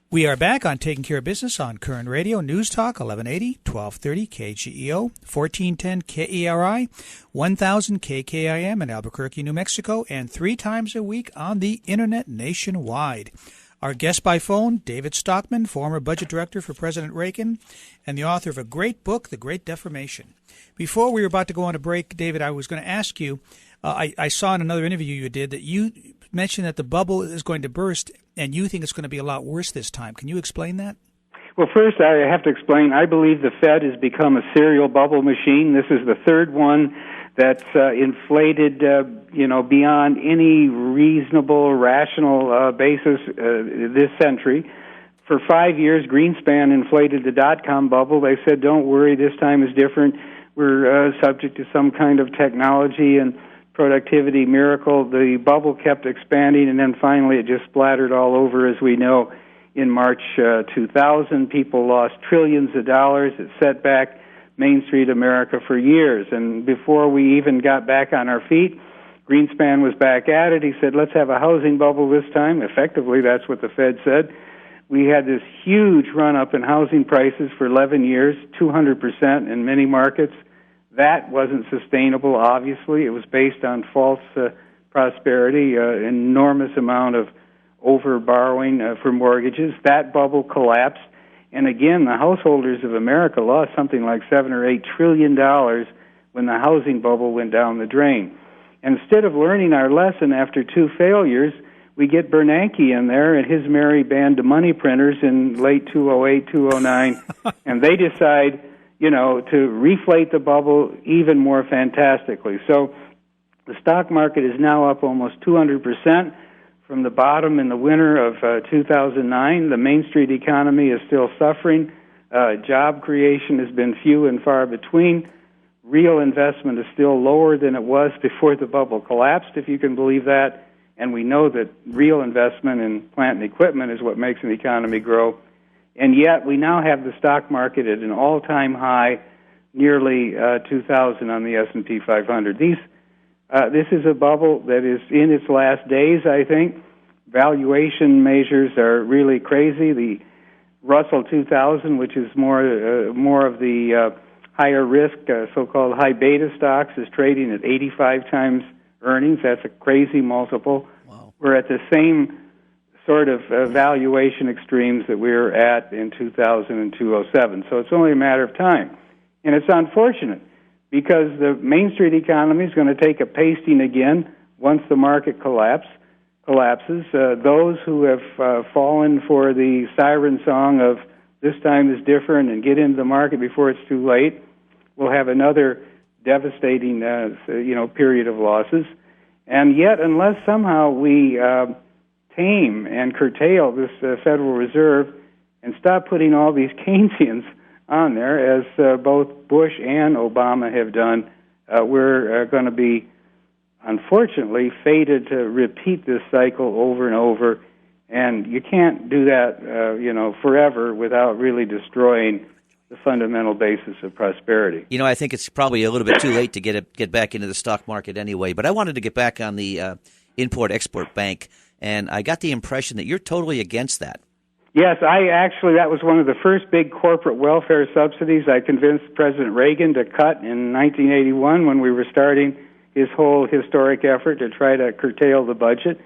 We are back on Taking Care of Business on Koerner Radio, News Talk, 1180, 1230 KGEO, 1410 KERI, 1000 KKIM in Albuquerque, New Mexico, and 3 times a week on the Internet nationwide. Our guest by phone, David Stockman, former budget director for President Reagan, and the author of a great book, The Great Deformation. Before we were about to go on a break, David, I was going to ask you, I saw in another interview you did that you mentioned that the bubble is going to burst, and you think it's going to be a lot worse this time. Can you explain that? Well, first, I have to explain, I believe the Fed has become a serial bubble machine. This is the third one that's inflated, beyond any reasonable, rational basis this century. For 5 years, Greenspan inflated the dot-com bubble. They said, don't worry, this time is different. We're subject to some kind of technology and productivity miracle. The bubble kept expanding, and then finally it just splattered all over, as we know. In March 2000, people lost trillions of dollars. It set back Main Street America for years. And before we even got back on our feet, Greenspan was back at it. He said, let's have a housing bubble this time. Effectively, that's what the Fed said. We had this huge run-up in housing prices for 11 years, 200% in many markets. That wasn't sustainable, obviously. It was based on false prosperity, enormous amount of over-borrowing for mortgages. That bubble collapsed. And again, the householders of America lost something like $7 or $8 trillion when the housing bubble went down the drain. And instead of learning our lesson after 2 failures, we get Bernanke in there and his merry band of money printers in late 2008, 2009, and they decide, to reflate the bubble even more fantastically. So the stock market is now up almost 200% from the bottom in the winter of 2009. The Main Street economy is still suffering. Job creation has been few and far between. Real investment is still lower than it was before the bubble collapsed, if you can believe that. And we know that real investment in plant and equipment is what makes an economy grow. And yet we now have the stock market at an all-time high, nearly 2,000 on the S&P 500. This is a bubble that is in its last days, I think. Valuation measures are really crazy. The Russell 2000, which is more of the higher risk, so-called high beta stocks, is trading at 85 times earnings. That's a crazy multiple. Wow. We're at the same sort of valuation extremes that we were at in 2000 and 2007. So it's only a matter of time. And it's unfortunate because the Main Street economy is going to take a pasting again once the market collapses. Those who have fallen for the siren song of this time is different and get into the market before it's too late will have another devastating period of losses. And yet, unless somehow we tame and curtail this Federal Reserve and stop putting all these Keynesians on there, as both Bush and Obama have done, we're going to be, unfortunately, fated to repeat this cycle over and over. And you can't do that, forever without really destroying the fundamental basis of prosperity. I think it's probably a little bit too late to get back into the stock market anyway. But I wanted to get back on the Import-Export Bank, and I got the impression that you're totally against that. Yes, that was one of the first big corporate welfare subsidies I convinced President Reagan to cut in 1981 when we were starting his whole historic effort to try to curtail the budget.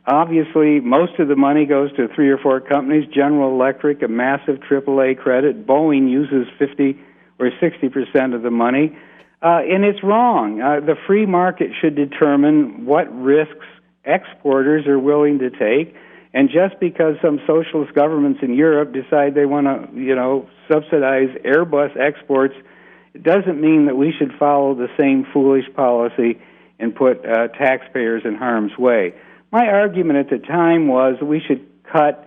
Obviously, most of the money goes to 3 or 4 companies. General Electric, a massive AAA credit. Boeing uses 50 or 60% of the money. And it's wrong. The free market should determine what risks exporters are willing to take. And just because some socialist governments in Europe decide they want to, subsidize Airbus exports, it doesn't mean that we should follow the same foolish policy and put taxpayers in harm's way. My argument at the time was that we should cut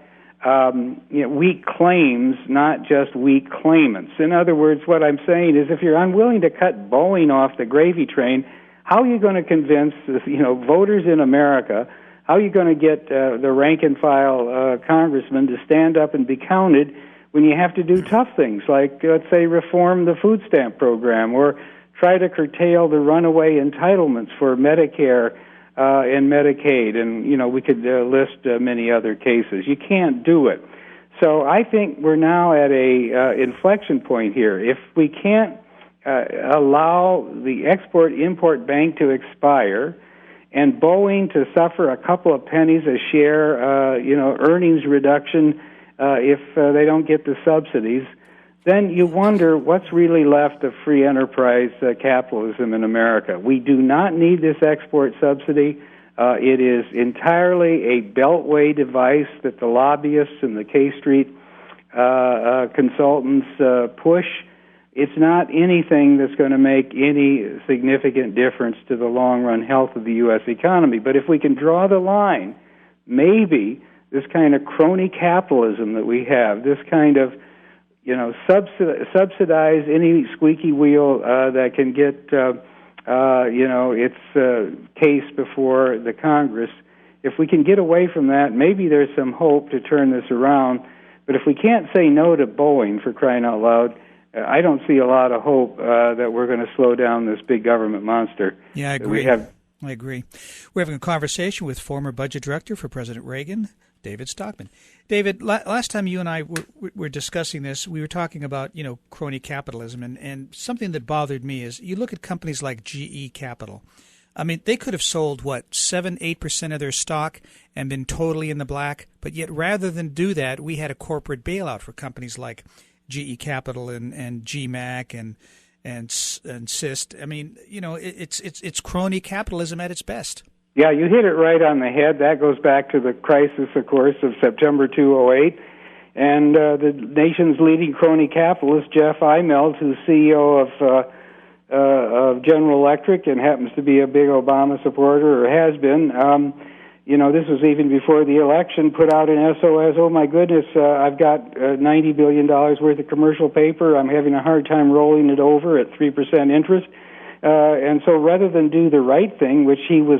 weak claims, not just weak claimants. In other words, what I'm saying is if you're unwilling to cut Boeing off the gravy train, how are you going to convince voters in America? How are you going to get the rank-and-file congressman to stand up and be counted when you have to do tough things like, let's say, reform the food stamp program or try to curtail the runaway entitlements for Medicare and Medicaid? And, we could list many other cases. You can't do it. So I think we're now at a inflection point here. If we can't allow the Export-Import Bank to expire and Boeing to suffer a couple of pennies a share, earnings reduction if they don't get the subsidies, then you wonder what's really left of free enterprise capitalism in America. We do not need this export subsidy. It is entirely a beltway device that the lobbyists and the K Street consultants push. It's not anything that's going to make any significant difference to the long-run health of the U.S. economy. But if we can draw the line, maybe this kind of crony capitalism that we have, this kind of subsidize any squeaky wheel that can get its case before the Congress. If we can get away from that, maybe there's some hope to turn this around. But if we can't say no to Boeing, for crying out loud, I don't see a lot of hope that we're going to slow down this big government monster. Yeah, I agree. I agree. We're having a conversation with former budget director for President Reagan, David Stockman. David, last time you and I were discussing this, we were talking about, crony capitalism, and something that bothered me is you look at companies like GE Capital. I mean, they could have sold, 7-8% of their stock and been totally in the black, but yet rather than do that, we had a corporate bailout for companies like GE Capital and GMAC and SIST. I mean, it's crony capitalism at its best. Yeah, you hit it right on the head. That goes back to the crisis, of course, of September 2008. And the nation's leading crony capitalist, Jeff Immelt, who's CEO of General Electric and happens to be a big Obama supporter, or has been, this was even before the election, put out an SOS, oh my goodness, I've got $90 billion worth of commercial paper. I'm having a hard time rolling it over at 3% interest. And so rather than do the right thing, which he was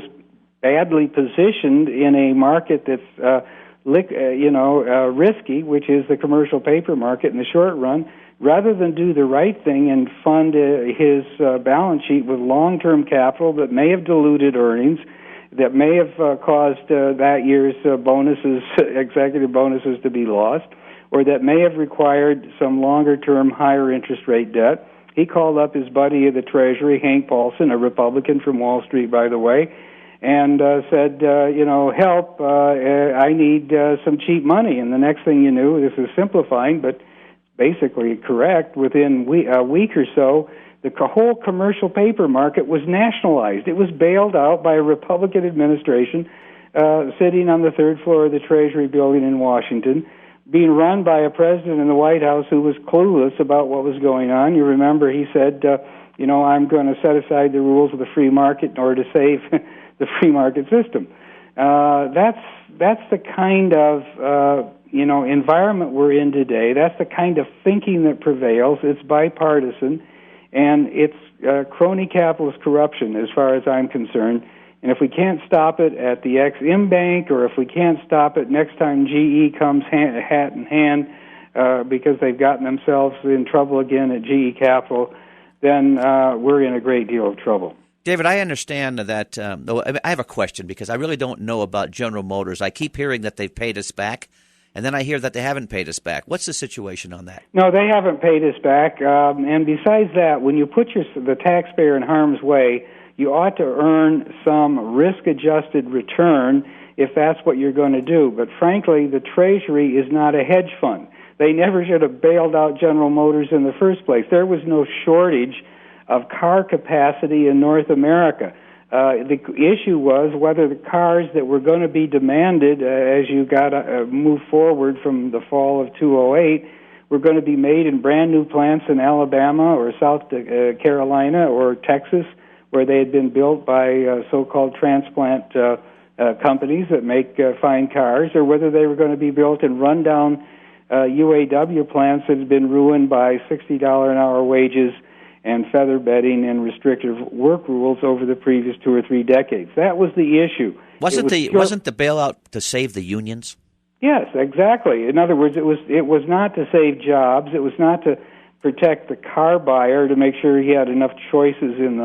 badly positioned in a market that's risky, which is the commercial paper market in the short run, rather than do the right thing and fund his balance sheet with long-term capital that may have diluted earnings, that may have caused that year's executive bonuses to be lost, or that may have required some longer-term higher interest rate debt. He called up his buddy of the Treasury, Hank Paulson, a Republican from Wall Street, by the way, and said, help, I need some cheap money. And the next thing you knew, this is simplifying, but basically correct, within a week or so, the whole commercial paper market was nationalized. It was bailed out by a Republican administration sitting on the third floor of the Treasury building in Washington, being run by a president in the White House who was clueless about what was going on. You remember he said, I'm going to set aside the rules of the free market in order to save the free market system. That's the kind of environment we're in today. That's the kind of thinking that prevails. It's bipartisan, and it's crony capitalist corruption as far as I'm concerned. And if we can't stop it at the Ex-Im Bank, or if we can't stop it next time GE comes hat in hand because they've gotten themselves in trouble again at GE Capital, then we're in a great deal of trouble. David, I understand that. I have a question because I really don't know about General Motors. I keep hearing that they've paid us back, and then I hear that they haven't paid us back. What's the situation on that? No, they haven't paid us back. And besides that, when you put the taxpayer in harm's way, you ought to earn some risk-adjusted return if that's what you're going to do. But frankly, the Treasury is not a hedge fund. They never should have bailed out General Motors in the first place. There was no shortage of car capacity in North America. The issue was whether the cars that were going to be demanded as you got move forward from the fall of 2008 were going to be made in brand new plants in Alabama or South Carolina or Texas, where they had been built by so-called transplant companies that make fine cars, or whether they were going to be built in rundown UAW plants that had been ruined by $60 an hour wages and feather bedding and restrictive work rules over the previous 2 or 3 decades. That was the issue. Wasn't the bailout to save the unions? Yes, exactly. In other words, it was not to save jobs. It was not to protect the car buyer, to make sure he had enough choices in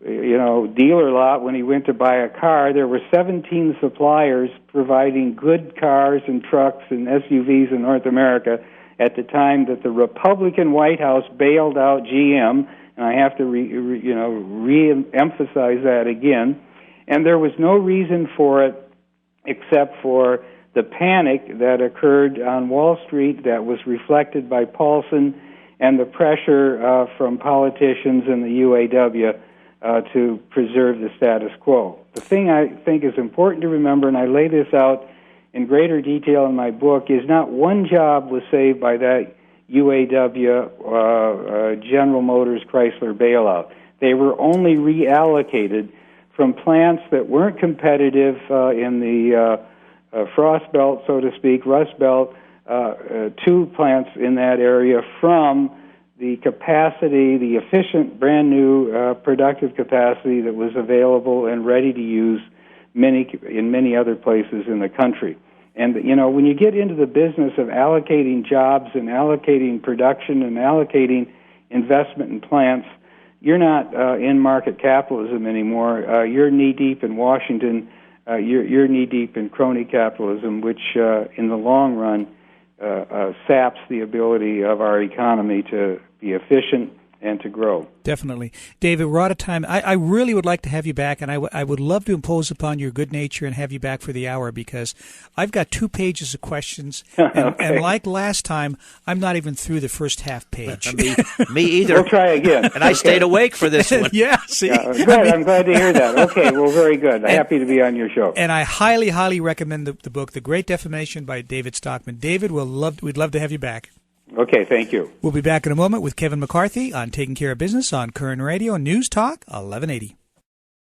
dealer lot when he went to buy a car, there were 17 suppliers providing good cars and trucks and SUVs in North America at the time that the Republican White House bailed out GM, and I have to re-emphasize that again. And there was no reason for it except for the panic that occurred on Wall Street that was reflected by Paulson and the pressure from politicians in the UAW to preserve the status quo. The thing I think is important to remember, and I lay this out in greater detail in my book, is not one job was saved by that UAW General Motors Chrysler bailout. They were only reallocated from plants that weren't competitive in the frost belt, so to speak, rust belt, to plants in that area from the capacity, the efficient, brand new productive capacity that was available and ready to use in many other places in the country. And, when you get into the business of allocating jobs and allocating production and allocating investment in plants, you're not in market capitalism anymore. You're knee-deep in Washington. You're knee-deep in crony capitalism, which in the long run saps the ability of our economy to be efficient and to grow. Definitely. David, we're out of time. I really would like to have you back, and I would love to impose upon your good nature and have you back for the hour, because I've got 2 pages of questions, and like last time, I'm not even through the first half page. Me either. We'll try again. And I stayed awake for this one. Yeah, see? Yeah, good. I'm glad to hear that. Okay, well, very good. Happy to be on your show. And I highly, highly recommend the book, The Great Defamation by David Stockman. David, we'd love to have you back. Okay, thank you. We'll be back in a moment with Kevin McCarthy on Taking Care of Business on Koerner Radio News Talk 1180.